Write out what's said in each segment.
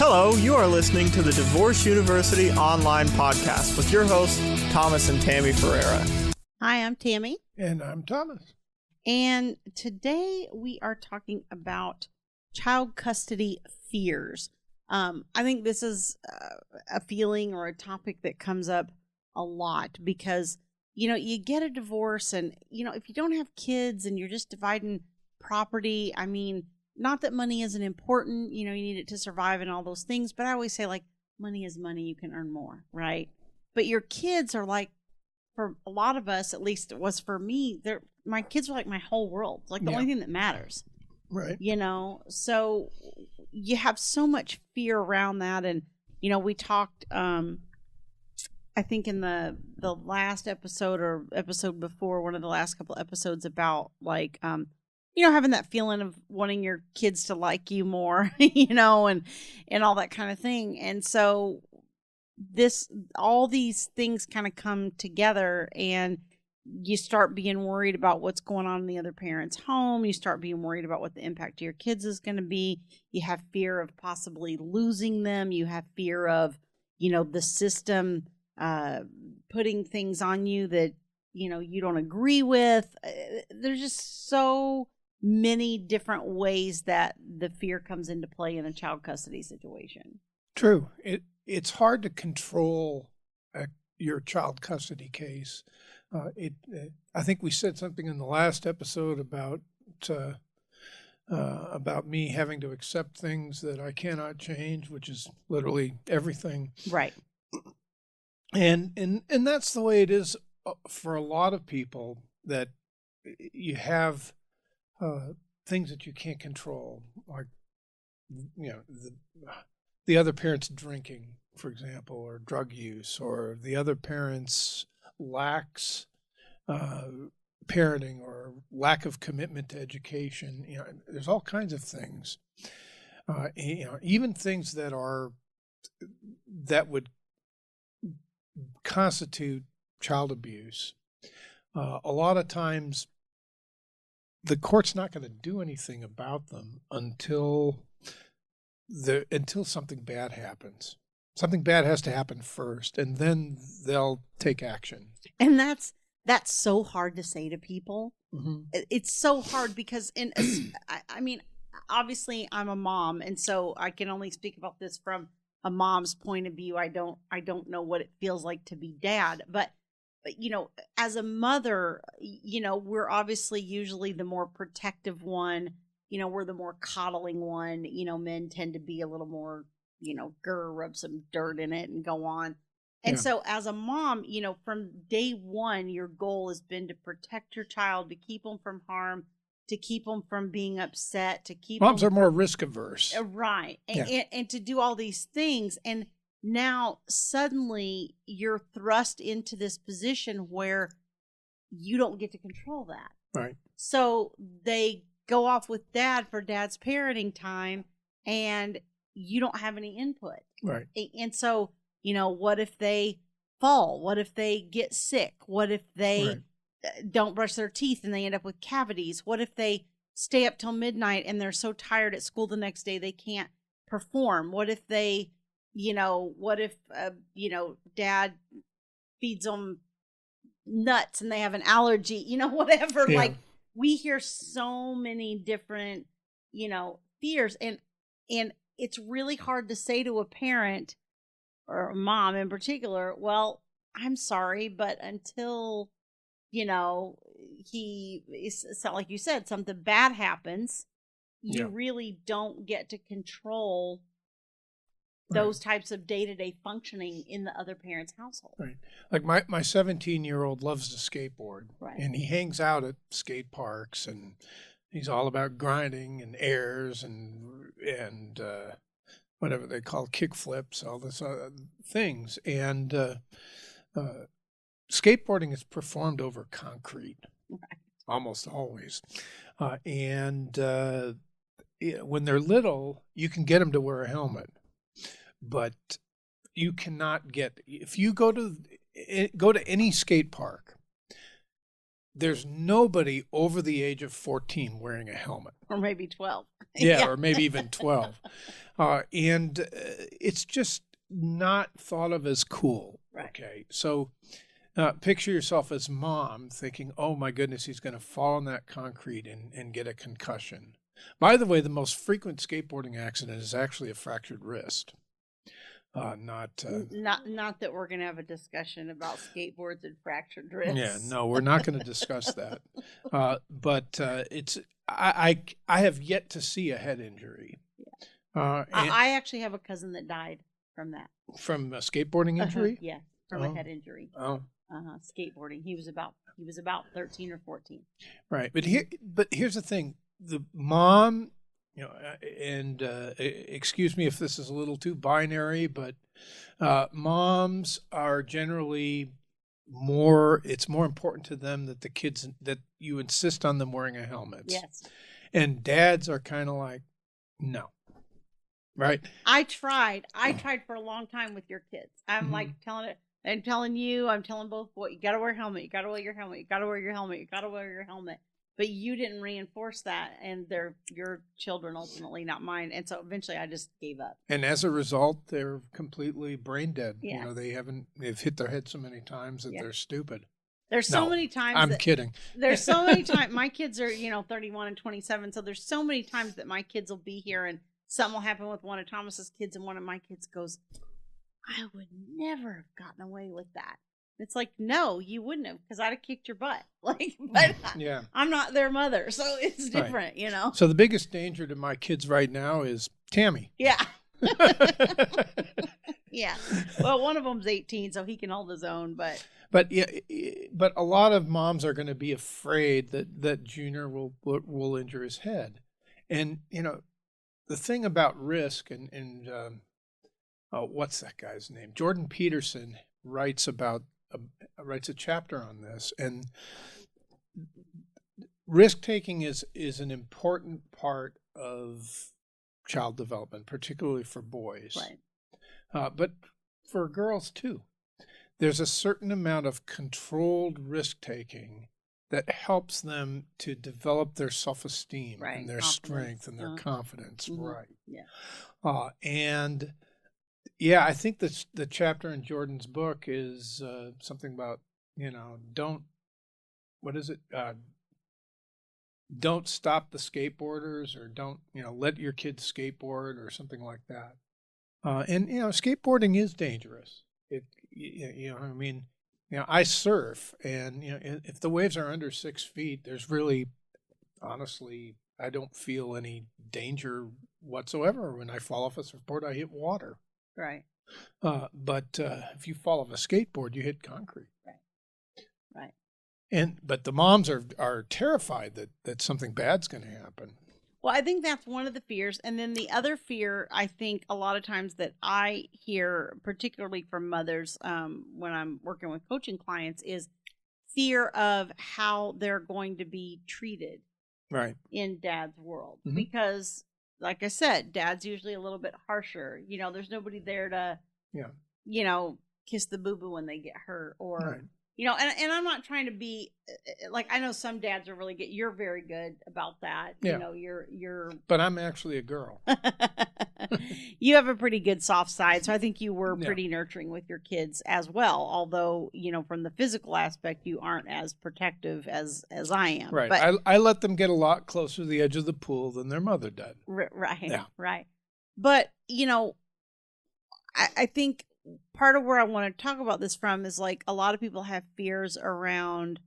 Hello, you are listening to the Divorce University online podcast with your hosts, Thomas and Tammy Ferreira. Hi, I'm Tammy. And I'm Thomas. And today we are talking about child custody fears. I think this is a feeling or a topic that comes up a lot because, you get a divorce and, if you don't have kids and you're just dividing property, not that money isn't important, you need it to survive and all those things, but I always say, money is money, you can earn more, right? But your kids are for a lot of us, at least it was for me, my kids are like my whole world, the only thing that matters. Right. So you have so much fear around that. And, we talked, I think in the last episode or episode before, one of the last couple episodes about having that feeling of wanting your kids to like you more, and all that kind of thing. And so all these things kind of come together and you start being worried about what's going on in the other parent's home. You start being worried about what the impact to your kids is going to be. You have fear of possibly losing them. You have fear of, the system putting things on you that, you don't agree with. There's just so many different ways that the fear comes into play in a child custody situation. True. It's hard to control your child custody case. I think we said something in the last episode about me having to accept things that I cannot change, which is literally everything. Right. And that's the way it is for a lot of people, that you have things that you can't control, like the other parent's drinking, for example, or drug use, or the other parent's lacks parenting or lack of commitment to education. There's all kinds of things. Even things that would constitute child abuse. A lot of times, the court's not going to do anything about them until something bad happens. Something bad has to happen first, and then they'll take action. And that's so hard to say to people. Mm-hmm. It's so hard because obviously I'm a mom, and so I can only speak about this from a mom's point of view. I don't know what it feels like to be dad, but as a mother, we're obviously usually the more protective one. We're the more coddling one. Men tend to be a little more, rub some dirt in it and go on. And so as a mom, from day one, your goal has been to protect your child, to keep them from harm, to keep them from being upset, to keep Moms are more risk averse. Right. And to do all these things. And now suddenly you're thrust into this position where you don't get to control that. Right. So they go off with dad for dad's parenting time and you don't have any input. Right. And so, what if they fall? What if they get sick? What if they don't brush their teeth and they end up with cavities? What if they stay up till midnight and they're so tired at school the next day they can't perform? What if they, dad feeds them nuts and they have an allergy, whatever. Yeah. We hear so many different, fears, and it's really hard to say to a parent or a mom in particular, well, I'm sorry, but until, it's not like you said, something bad happens, you really don't get to control those types of day-to-day functioning in the other parent's household. Right. Like my 17-year-old loves to skateboard, and he hangs out at skate parks, and he's all about grinding and airs and whatever they call kick flips, all this things. And skateboarding is performed over concrete, almost always. And when they're little, you can get them to wear a helmet. But you cannot if you go to any skate park, there's nobody over the age of 14 wearing a helmet. Or maybe 12. Yeah, or maybe even 12. And it's just not thought of as cool. Right. Okay, so picture yourself as mom thinking, oh my goodness, he's going to fall on that concrete and get a concussion. By the way, the most frequent skateboarding accident is actually a fractured wrist. Not that we're going to have a discussion about skateboards and fractured wrists. Yeah, no, we're not going to discuss that. But I have yet to see a head injury. I actually have a cousin that died from that. From a skateboarding injury? Yeah, from a head injury. Oh. Skateboarding. He was about 13 or 14. Right, but here's the thing: the mom, and excuse me if this is a little too binary, but moms are generally more. It's more important to them that the kids that you insist on them wearing a helmet. Yes. And dads are kind of like, no. Right. I tried for a long time with your kids. I'm like I'm telling both boys, you got to wear a helmet. You got to wear your helmet. You got to wear your helmet. You got to wear your helmet. But you didn't reinforce that, and they're your children ultimately, not mine. And so eventually I just gave up. And as a result, they're completely brain dead. Yeah. They've hit their head so many times that they're stupid. There's so many times. I'm kidding. There's so many times. My kids are, 31 and 27. So there's so many times that my kids will be here and something will happen with one of Thomas's kids, and one of my kids goes, I would never have gotten away with that. It's like, no, you wouldn't have, because I'd have kicked your butt. But yeah. I'm not their mother, so it's different, Right. So the biggest danger to my kids right now is Tammy. Yeah. Yeah. Well, one of them's 18, so he can hold his own, but a lot of moms are going to be afraid that Junior will injure his head, and the thing about risk and what's that guy's name? Jordan Peterson writes a chapter on this, and risk taking is an important part of child development, particularly for boys, right? But for girls too. There's a certain amount of controlled risk taking that helps them to develop their self-esteem and their strength and their confidence. Mm-hmm. Right. Yeah. And yeah, I think the chapter in Jordan's book is something about, don't stop the skateboarders, or don't, let your kids skateboard, or something like that. And skateboarding is dangerous. I surf, and if the waves are under 6 feet, there's really, honestly, I don't feel any danger whatsoever. When I fall off a surfboard, I hit water. Right. But if you fall off a skateboard, you hit concrete. Right. But the moms are terrified that something bad's going to happen. Well, I think that's one of the fears. And then the other fear, I think a lot of times that I hear, particularly from mothers when I'm working with coaching clients, is fear of how they're going to be treated in dad's world. Mm-hmm. Because, like I said, dad's usually a little bit harsher. There's nobody there to, kiss the boo-boo when they get hurt, or... and I'm not trying to be like, I know some dads are really good. You're very good about that. Yeah. You're. But I'm actually a girl. You have a pretty good soft side, so I think you were pretty nurturing with your kids as well. Although from the physical aspect, you aren't as protective as I am. Right. But, I let them get a lot closer to the edge of the pool than their mother did. Right. Yeah. Right. But I think part of where I want to talk about this from is, like, a lot of people have fears around,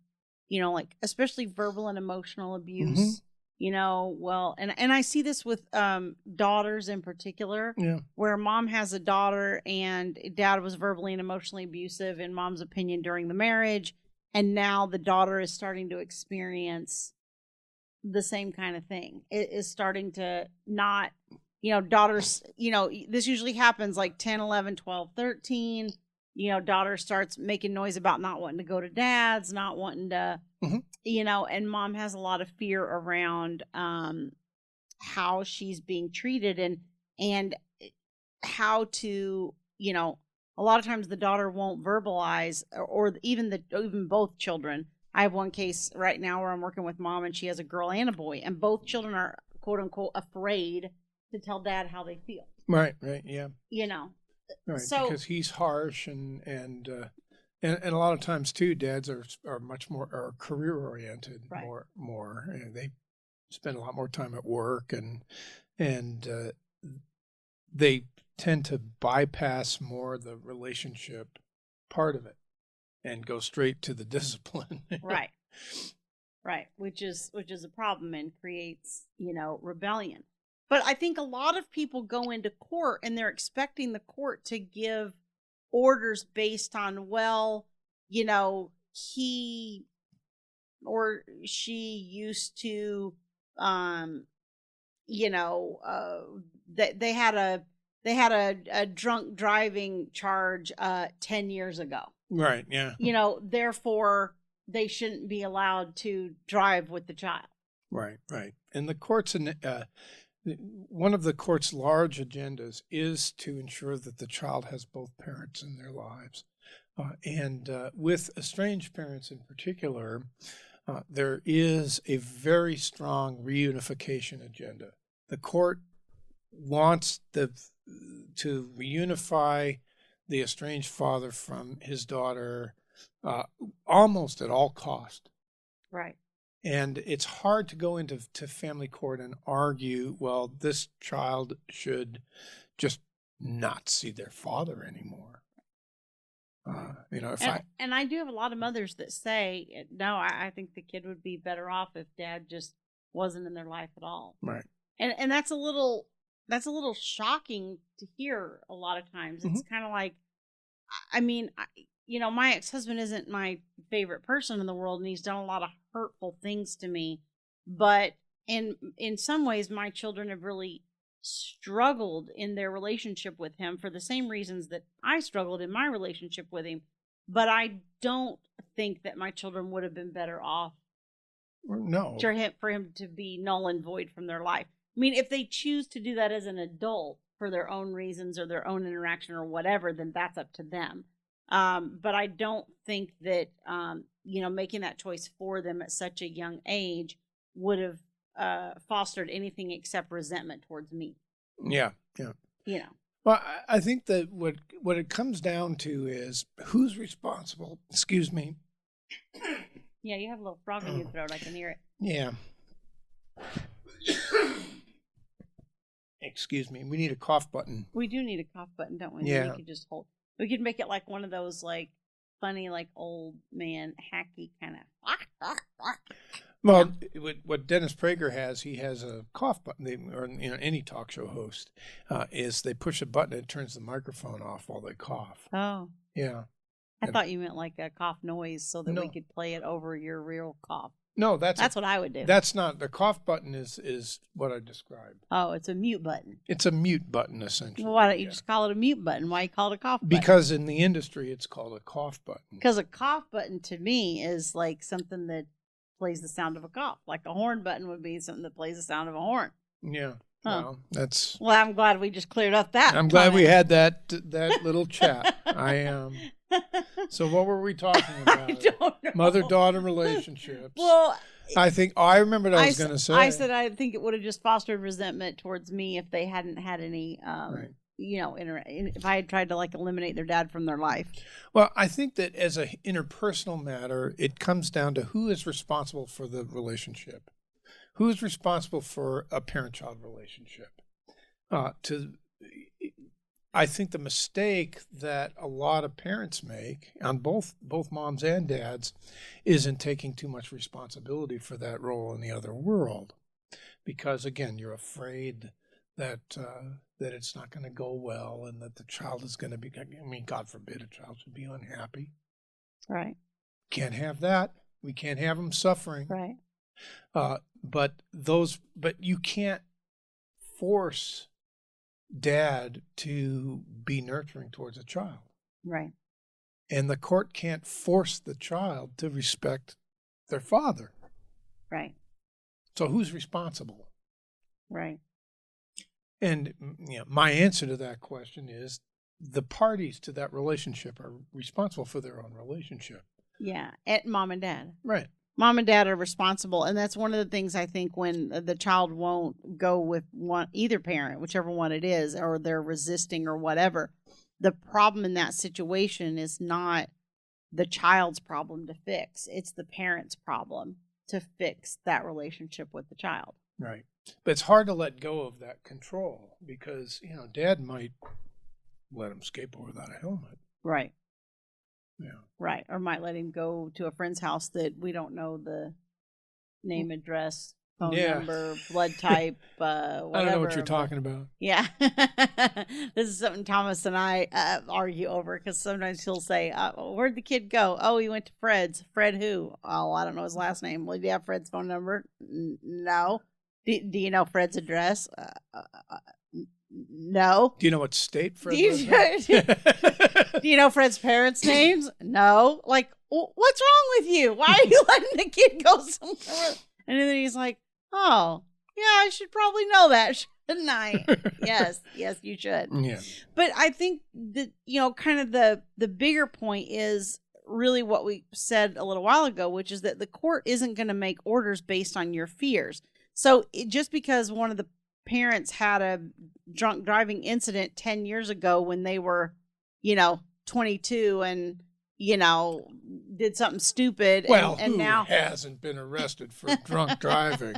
like, especially verbal and emotional abuse, and I see this with daughters in particular, where mom has a daughter and dad was verbally and emotionally abusive, in mom's opinion, during the marriage. And now the daughter is starting to experience the same kind of thing. It is starting to not... daughters, this usually happens like 10, 11, 12, 13. Daughter starts making noise about not wanting to go to dad's, not wanting to, and mom has a lot of fear around how she's being treated and how to, a lot of times the daughter won't verbalize, or even both children I have one case right now where I'm working with mom, and she has a girl and a boy, and both children are quote unquote afraid to tell dad how they feel. Right, yeah. Right. So, because he's harsh and a lot of times too, dads are much more career oriented, right. more. And they spend a lot more time at work, and they tend to bypass more the relationship part of it and go straight to the discipline. Right. Which is a problem and creates, rebellion. But I think a lot of people go into court and they're expecting the court to give orders based on, he or she used to, they had a drunk driving charge 10 years ago. Right, yeah. Therefore they shouldn't be allowed to drive with the child. Right. And the courts, one of the court's large agendas is to ensure that the child has both parents in their lives. And with estranged parents in particular, there is a very strong reunification agenda. The court wants to reunify the estranged father from his daughter almost at all cost. Right. And it's hard to go into family court and argue, well, this child should just not see their father anymore. And I do have a lot of mothers that say, no, I think the kid would be better off if dad just wasn't in their life at all. Right. And that's a little shocking to hear a lot of times. It's kind of like, my ex-husband isn't my favorite person in the world, and he's done a lot of hurtful things to me. But in some ways, my children have really struggled in their relationship with him for the same reasons that I struggled in my relationship with him. But I don't think that my children would have been better off for him to be null and void from their life. I mean, if they choose to do that as an adult for their own reasons or their own interaction or whatever, then that's up to them. But I don't think that, making that choice for them at such a young age would have fostered anything except resentment towards me. Yeah. Well, I think that what it comes down to is who's responsible. Excuse me. Yeah, you have a little frog in your throat. I can hear it. Yeah. Excuse me. We need a cough button. We do need a cough button, don't we? Yeah. We could just hold. We could make it like one of those like funny, like old man hacky kind of. Well, what Dennis Prager has, he has a cough button, or any talk show host, is they push a button and it turns the microphone off while they cough. Oh. Yeah. I thought you meant like a cough noise so that we could play it over your real cough. No, that's what I would do. That's not the cough button. Is what I described. Oh, it's a mute button. It's a mute button essentially. Well, why don't you just call it a mute button? Why you call it a cough button? Because in the industry, it's called a cough button. Because a cough button to me is like something that plays the sound of a cough. Like a horn button would be something that plays the sound of a horn. Yeah. Huh. Well, I'm glad we just cleared up that. I'm glad we had that little chat. I am. So what were we talking about? I don't know. Mother-daughter relationships. Well, I remember what I was going to say. I said I think it would have just fostered resentment towards me if they hadn't had any, if I had tried to like eliminate their dad from their life. Well, I think that as an interpersonal matter, it comes down to who is responsible for the relationship. Who is responsible for a parent-child relationship? I think the mistake that a lot of parents make on both moms and dads is in taking too much responsibility for that role in the other world, because again, you're afraid that it's not going to go well and that the child is going to be. I mean, God forbid a child should be unhappy. Right. Can't have that. We can't have them suffering. Right. But you can't force dad to be nurturing towards a child. Right. And the court can't force the child to respect their father. Right. So who's responsible? Right. And my answer to that question is the parties to that relationship are responsible for their own relationship. Yeah, at mom and dad. Right. Mom and dad are responsible, and that's one of the things I think when the child won't go with either parent, whichever one it is, or they're resisting or whatever. The problem in that situation is not the child's problem to fix; it's the parent's problem to fix that relationship with the child. Right. But it's hard to let go of that control because, dad might let him skateboard without a helmet. Right. Yeah. Right. Or might let him go to a friend's house that we don't know the name, address, phone number, blood type, whatever. I don't know what you're talking about. Yeah. This is something Thomas and I argue over because sometimes he'll say, where'd the kid go? Oh, he went to Fred's. Fred who? Oh, I don't know his last name. Well, do you have Fred's phone number? No. Do you know Fred's address? No. Do you know what state Fred lives in? Do you know Fred's parents' names? No. Like, what's wrong with you? Why are you letting the kid go somewhere? And then he's like, oh, yeah, I should probably know that, shouldn't I? Yes, you should. Yeah. But I think that, kind of the bigger point is really what we said a little while ago, which is that the court isn't going to make orders based on your fears. So just because one of the parents had a drunk driving incident 10 years ago when they were, 22 and, did something stupid. Well, and who now hasn't been arrested for drunk driving?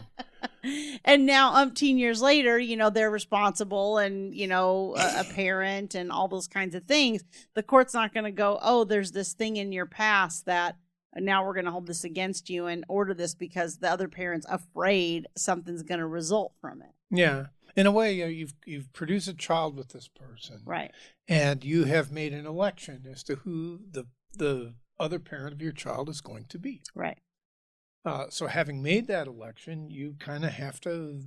And now 18 years later, they're responsible and, a parent and all those kinds of things. The court's not going to go, oh, there's this thing in your past that now we're going to hold this against you and order this because the other parent's afraid something's going to result from it. Yeah. In a way, you've produced a child with this person. Right. And you have made an election as to who the other parent of your child is going to be. Right. So having made that election, you kind of have to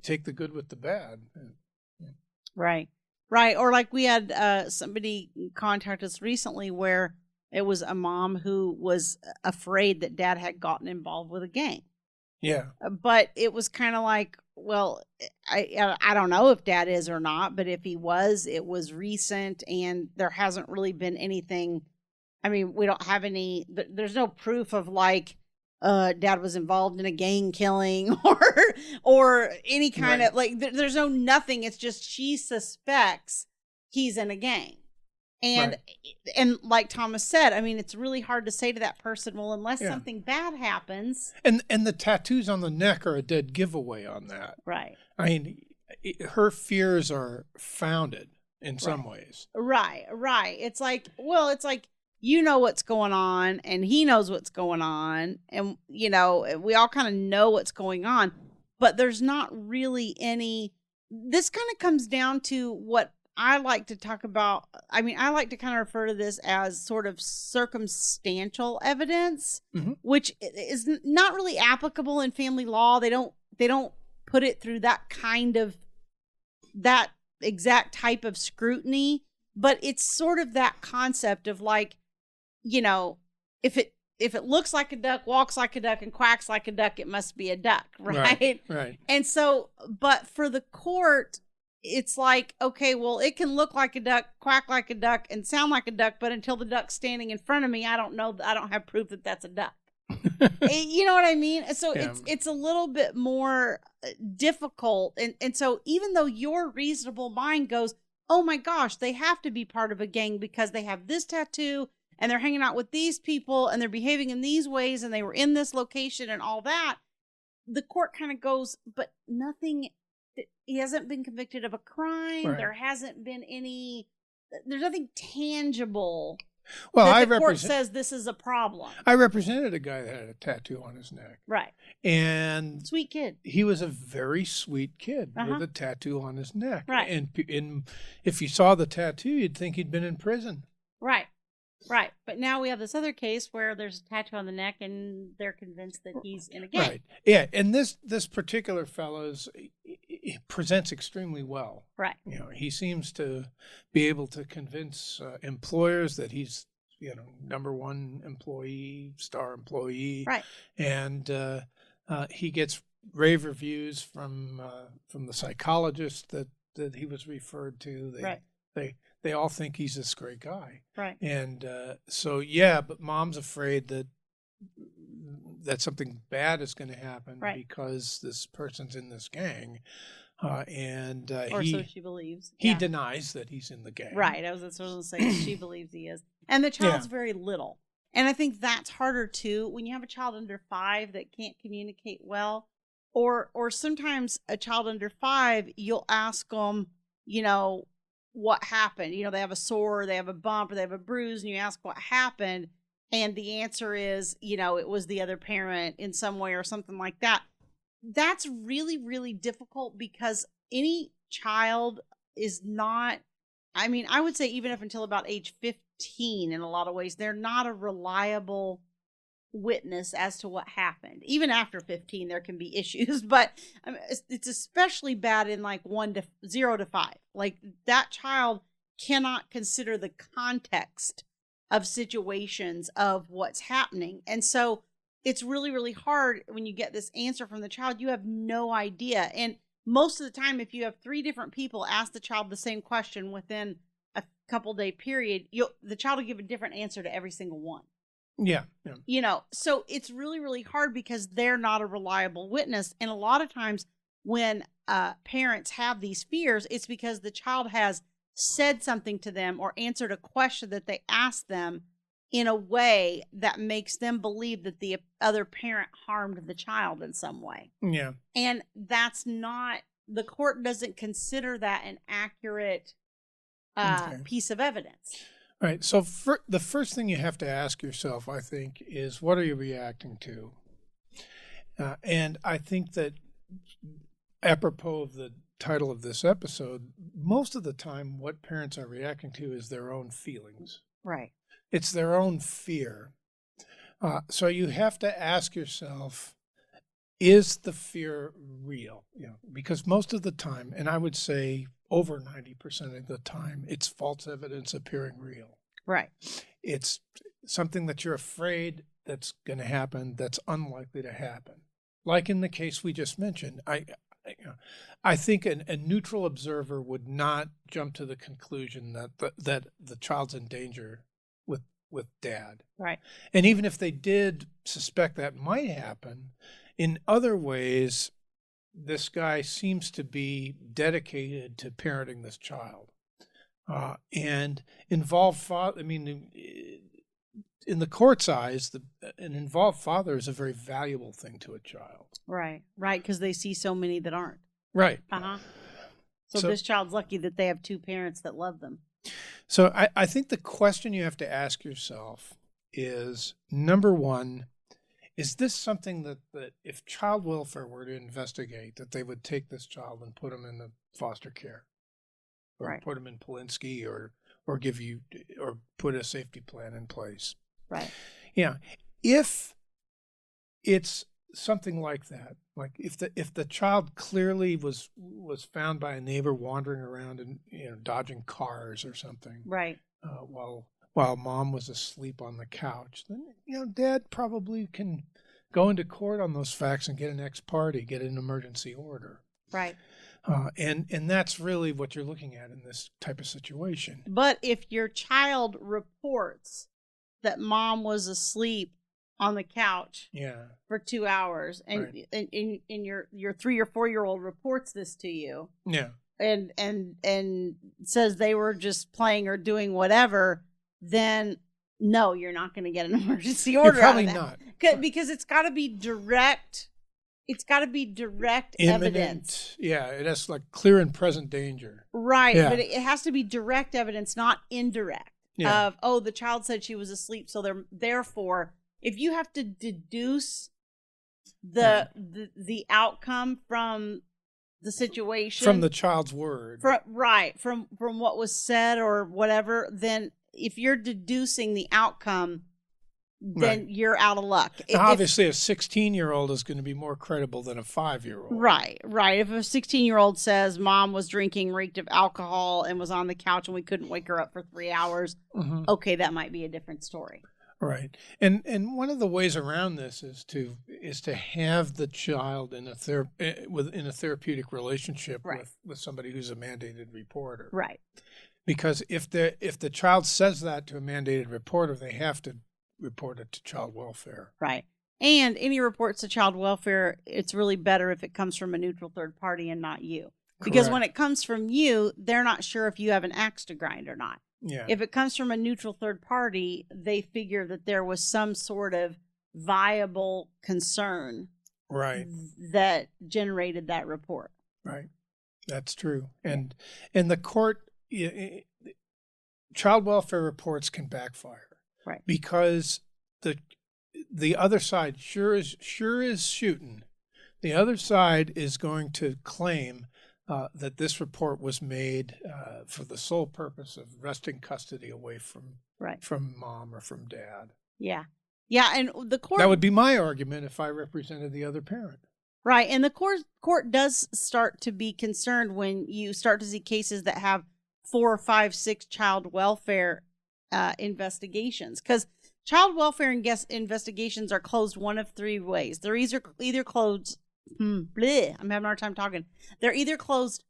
take the good with the bad. Right. Right. Or like we had somebody contact us recently where it was a mom who was afraid that dad had gotten involved with a gang. Yeah. But it was kind of like, well, I don't know if dad is or not, but if he was, it was recent and there hasn't really been anything. I mean, we don't have there's no proof of like, dad was involved in a gang killing or any kind of like, there's nothing. It's just she suspects he's in a gang. And like Thomas said, I mean, it's really hard to say to that person, well, unless something bad happens. And the tattoos on the neck are a dead giveaway on that. Right. I mean, her fears are founded in some ways. Right. It's like, you know what's going on and he knows what's going on. And, we all kind of know what's going on, but there's not really this kind of comes down to what I like to talk about. I mean, I like to kind of refer to this as sort of circumstantial evidence, which is not really applicable in family law. They don't put it through that exact type of scrutiny, but it's sort of that concept of like, if it looks like a duck, walks like a duck, and quacks like a duck, it must be a duck, right? Right. And so, but for the court, it's like, okay, well, it can look like a duck, quack like a duck, and sound like a duck, but until the duck's standing in front of me, I don't have proof that that's a duck. You know what I mean? So it's a little bit more difficult. And so even though your reasonable mind goes, oh my gosh, they have to be part of a gang because they have this tattoo and they're hanging out with these people and they're behaving in these ways and they were in this location and all that, the court kind of goes, but nothing. He hasn't been convicted of a crime. Right. There hasn't been there's nothing tangible. Well, that the court says this is a problem. I represented a guy that had a tattoo on his neck. Right. And sweet kid. He was a very sweet kid with a tattoo on his neck. Right. And if you saw the tattoo, you'd think he'd been in prison. Right. Right. But now we have this other case where there's a tattoo on the neck and they're convinced that he's in a gang. Right. Yeah. And this particular fellow's presents extremely well. Right. He seems to be able to convince employers that he's, number one employee, star employee. Right. And he gets rave reviews from the psychologist that he was referred to. They They all think he's this great guy. Right. And but mom's afraid that something bad is going to happen because this person's in this gang. So she believes. He denies that he's in the gang. Right. I was going to say she believes he is. And the child's very little. And I think that's harder too when you have a child under 5 that can't communicate well, or sometimes a child under 5, you'll ask them, what happened. They have a sore, they have a bump, or they have a bruise, and you ask what happened, and the answer is, it was the other parent in some way or something like that. That's really, really difficult because any child is not, I would say even up until about age 15, in a lot of ways, they're not a reliable witness as to what happened. Even after 15, there can be issues, but it's especially bad in like 0 to 5. Like that child cannot consider the context of situations of what's happening. And so it's really, really hard when you get this answer from the child. You have no idea. And most of the time, if you have 3 different people ask the child the same question within a couple day period, the child will give a different answer to every single one. Yeah. So it's really, really hard because they're not a reliable witness. And a lot of times when parents have these fears, it's because the child has said something to them or answered a question that they asked them in a way that makes them believe that the other parent harmed the child in some way. Yeah. And that's not, the court doesn't consider that an accurate piece of evidence. Right. So the first thing you have to ask yourself, I think, is what are you reacting to? And I think that apropos of the title of this episode, most of the time what parents are reacting to is their own feelings. Right. It's their own fear. So you have to ask yourself, is the fear real? Because most of the time, and I would say over 90% of the time, it's false evidence appearing real. Right. It's something that you're afraid that's going to happen that's unlikely to happen. Like in the case we just mentioned, I think a neutral observer would not jump to the conclusion that the child's in danger with dad. Right. And even if they did suspect that might happen, in other ways, this guy seems to be dedicated to parenting this child. And involved father, in the court's eyes, an involved father is a very valuable thing to a child. Right, because they see so many that aren't. Right. So this child's lucky that they have 2 parents that love them. So I think the question you have to ask yourself is, number one, is this something that if child welfare were to investigate, that they would take this child and put him in the foster care? Or put him in Polinsky or put a safety plan in place. Right. Yeah. If it's something like that, like if the child clearly was found by a neighbor wandering around and dodging cars or something, right, while mom was asleep on the couch, then dad probably can go into court on those facts and get an ex parte, get an emergency order. Right. And that's really what you're looking at in this type of situation. But if your child reports that mom was asleep on the couch for 2 hours, and your 3 or 4 year old reports this to you, and says they were just playing or doing whatever, then no, you're not going to get an emergency order. You're probably not, because it's got to be direct. It's got to be direct evidence. Yeah, it has like clear and present danger. Right, but it has to be direct evidence, not indirect. Yeah. Of the child said she was asleep, so therefore, if you have to deduce the outcome from the situation, from the child's word, from what was said or whatever, then if you're deducing the outcome, then you're out of luck. Now, obviously, a 16-year-old is going to be more credible than a 5-year-old. Right. If a 16-year-old says mom was drinking, reeked of alcohol, and was on the couch and we couldn't wake her up for 3 hours, okay, that might be a different story. Right. And one of the ways around this is to have the child in a therapeutic relationship with somebody who's a mandated reporter. Right. Because if the child says that to a mandated reporter, they have to report it to child welfare. Right. And any reports to child welfare, it's really better if it comes from a neutral third party and not you. Because Correct. when it comes from you, they're not sure if you have an axe to grind or not. Yeah. If it comes from a neutral third party, they figure that there was some sort of viable concern Right. that generated that report. Right. That's true. And the court, child welfare reports can backfire. Right. Because the other side sure is shooting. The other side is going to claim that this report was made for the sole purpose of wresting custody away from mom or from dad. Yeah. Yeah, and the court... That would be my argument if I represented the other parent. Right, and the court does start to be concerned when you start to see cases that have 4, 5, 6 child welfare investigations. Because child welfare investigations are closed one of 3 ways. They're either closed... I'm having a hard time talking. They're either closed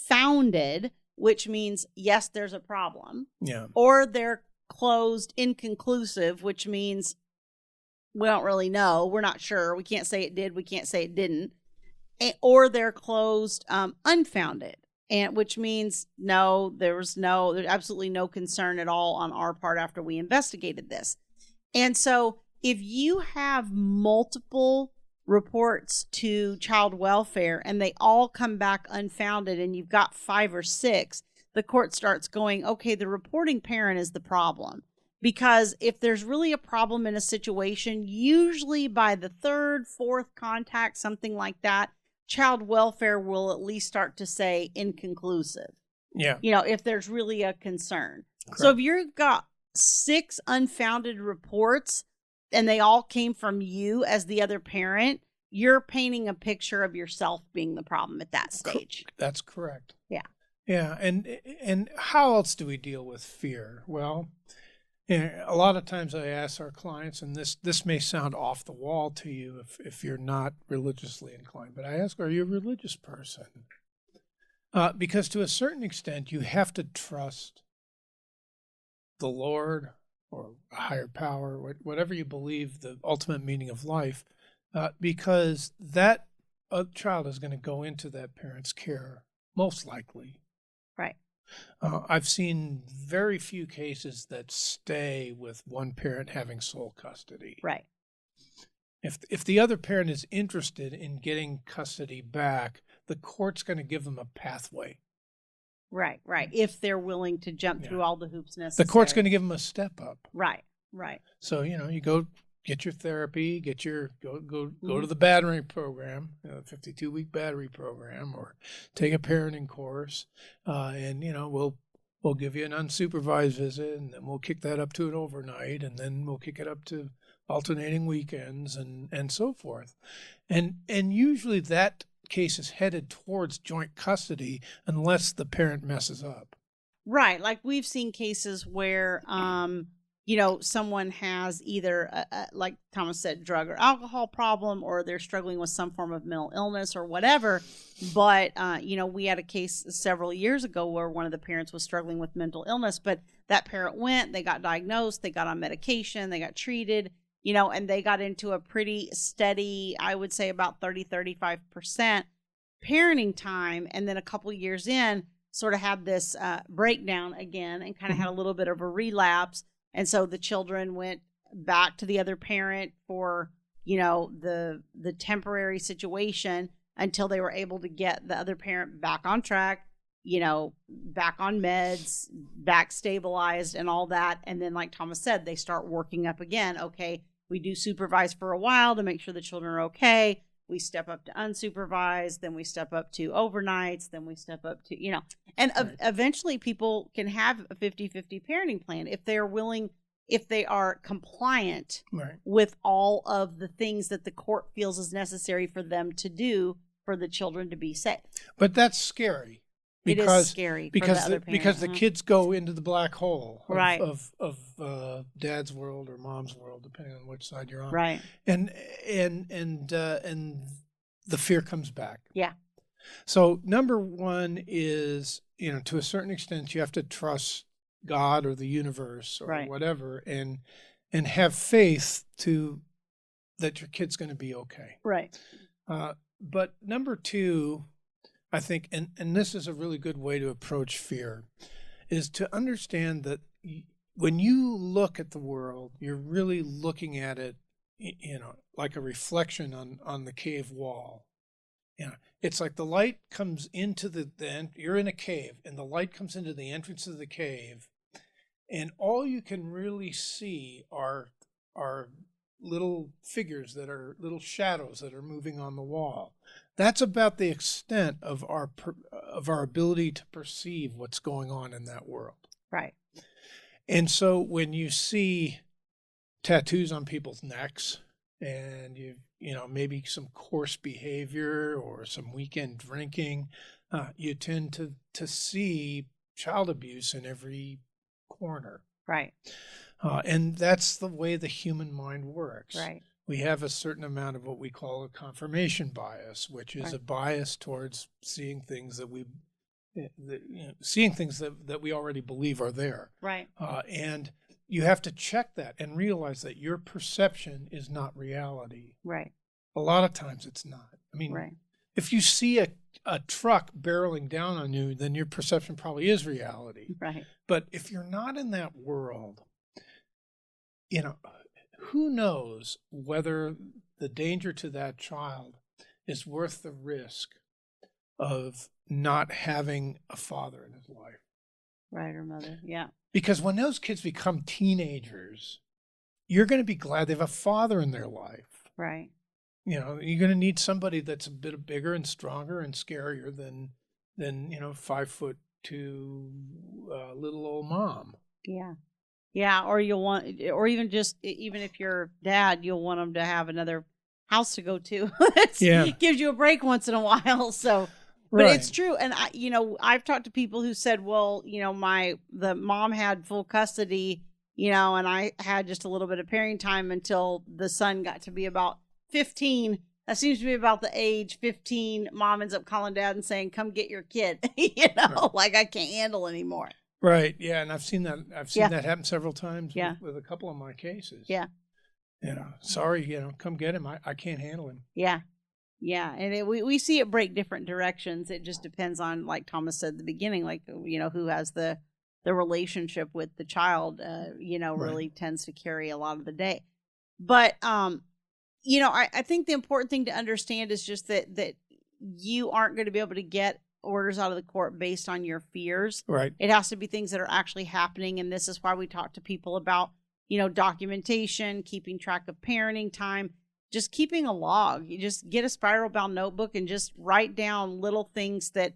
founded, which means, yes, there's a problem. Yeah. Or they're closed inconclusive, which means we don't really know. We're not sure. We can't say it did. We can't say it didn't. Or they're closed unfounded, and which means there's absolutely no concern at all on our part after we investigated this. And so if you have multiple reports to child welfare and they all come back unfounded and you've got 5 or 6, the court starts going, okay, the reporting parent is the problem. Because if there's really a problem in a situation, usually by the 3rd, 4th contact, something like that, child welfare will at least start to say inconclusive. Yeah. If there's really a concern. Correct. So if you've got 6 unfounded reports and they all came from you as the other parent, you're painting a picture of yourself being the problem at that stage. That's correct. Yeah. Yeah. And how else do we deal with fear? Well, a lot of times I ask our clients, and this may sound off the wall to you if you're not religiously inclined, but I ask, are you a religious person? Because to a certain extent, you have to trust the Lord or a higher power, whatever you believe the ultimate meaning of life, because that child is going to go into that parent's care, most likely. Right. I've seen very few cases that stay with one parent having sole custody. Right. If the other parent is interested in getting custody back, the court's going to give them a pathway. Right. If they're willing to jump through all the hoops necessary. The court's going to give them a step up. Right. So, you go get your therapy, go to the battery program, 52-week battery program, or take a parenting course, and we'll give you an unsupervised visit, and then we'll kick that up to an overnight, and then we'll kick it up to alternating weekends, and so forth, and usually that case is headed towards joint custody unless the parent messes up. Right, like we've seen cases where someone has either, like Thomas said, drug or alcohol problem, or they're struggling with some form of mental illness or whatever. But, we had a case several years ago where one of the parents was struggling with mental illness, but that parent went, they got diagnosed, they got on medication, they got treated, and they got into a pretty steady, I would say about 30-35% parenting time. And then a couple years in, sort of had this breakdown again and kind of had a little bit of a relapse. And so the children went back to the other parent for, the temporary situation until they were able to get the other parent back on track, back on meds, back stabilized and all that. And then, like Thomas said, they start working up again. Okay, we do supervise for a while to make sure the children are okay. We step up to unsupervised, then we step up to overnights, then we step up to, and eventually people can have a 50-50 parenting plan if they're willing, if they are compliant with all of the things that the court feels is necessary for them to do for the children to be safe. But that's scary. It is scary because the kids go into the black hole of dad's world or mom's world, depending on which side you're on. Right. And the fear comes back. Yeah. So number one is, to a certain extent, you have to trust God or the universe or Right. whatever, and have faith that your kid's going to be okay. Right. But number two, I think, and this is a really good way to approach fear, is to understand that when you look at the world, you're really looking at it, like a reflection on the cave wall. It's like the light comes into you're in a cave, and the light comes into the entrance of the cave, and all you can really see are little figures that are little shadows that are moving on the wall. That's about the extent of our ability to perceive what's going on in that world. Right. And so when you see tattoos on people's necks, and maybe some coarse behavior or some weekend drinking, you tend to see child abuse in every corner. Right. And that's the way the human mind works. Right. We have a certain amount of what we call a confirmation bias, which is Right. a bias towards seeing things that we already believe are there. Right. And you have to check that and realize that your perception is not reality. Right. A lot of times it's not. I mean, Right. if you see a truck barreling down on you, then your perception probably is reality. Right. But if you're not in that world, who knows whether the danger to that child is worth the risk of not having a father in his life. Right, or mother. Yeah. Because when those kids become teenagers, you're going to be glad they have a father in their life. Right. You're going to need somebody that's a bit bigger and stronger and scarier than 5'2" little old mom. Yeah. Yeah. Or even if you're dad, you'll want them to have another house to go to. Gives you a break once in a while. So, but Right. it's true. And I've talked to people who said, well, the mom had full custody, and I had just a little bit of parenting time until the son got to be about 15. That seems to be about the age 15. Mom ends up calling dad and saying, come get your kid, Right. like I can't handle anymore. Right. Yeah. And I've seen that. That happen several times Yeah. with a couple of my cases. Yeah. Sorry, come get him. I can't handle him. Yeah. Yeah. And we see it break different directions. It just depends on, like Thomas said at the beginning, like, who has the relationship with the child, really tends to carry a lot of the day. But, I think the important thing to understand is just that you aren't going to be able to get orders out of the court based on your fears. Right. It has to be things that are actually happening. And this is why we talk to people about, documentation, keeping track of parenting time, just keeping a log. You just get a spiral bound notebook and just write down little things that,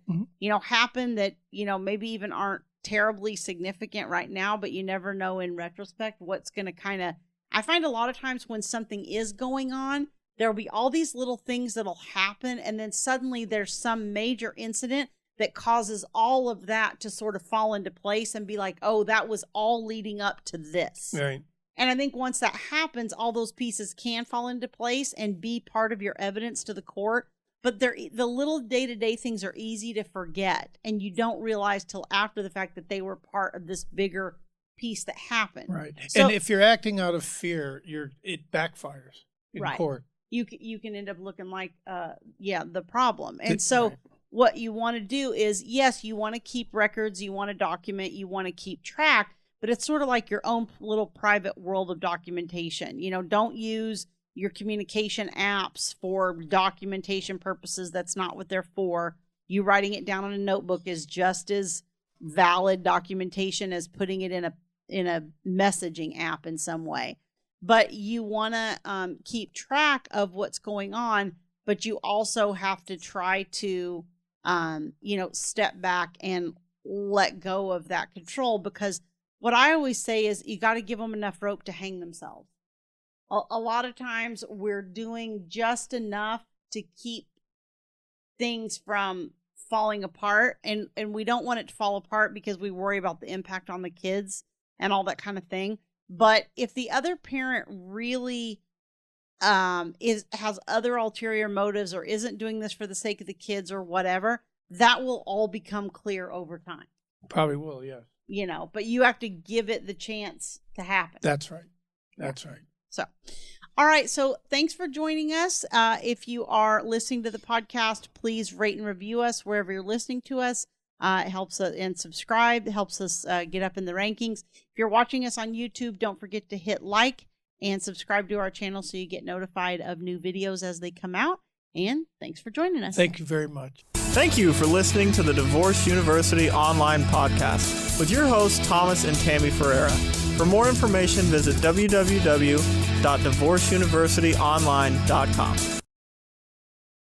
happen that, maybe even aren't terribly significant right now, but you never know in retrospect what's going to I find a lot of times when something is going on, there'll be all these little things that'll happen. And then suddenly there's some major incident that causes all of that to sort of fall into place and be like, oh, that was all leading up to this. Right. And I think once that happens, all those pieces can fall into place and be part of your evidence to the court. But the little day-to-day things are easy to forget. And you don't realize till after the fact that they were part of this bigger piece that happened. Right. So, and if you're acting out of fear, it backfires in court. You can end up looking like, the problem. And so what you want to do is, yes, you want to keep records, you want to document, you want to keep track, but it's sort of like your own little private world of documentation. Don't use your communication apps for documentation purposes. That's not what they're for. You writing it down on a notebook is just as valid documentation as putting it in a messaging app in some way. But you want to keep track of what's going on, but you also have to try to, step back and let go of that control, because what I always say is you got to give them enough rope to hang themselves. A lot of times we're doing just enough to keep things from falling apart, and we don't want it to fall apart because we worry about the impact on the kids and all that kind of thing. But if the other parent really has other ulterior motives or isn't doing this for the sake of the kids or whatever, that will all become clear over time. Probably will, yes. But you have to give it the chance to happen. That's right. That's right. So, all right. So thanks for joining us. If you are listening to the podcast, please rate and review us wherever you're listening to us. It helps us, and subscribe. It helps us get up in the rankings. If you're watching us on YouTube, don't forget to hit like and subscribe to our channel so you get notified of new videos as they come out. And thanks for joining us. Thank you very much. Thank you for listening to the Divorce University online podcast with your hosts, Thomas and Tammy Ferreira. For more information, visit www.divorceuniversityonline.com.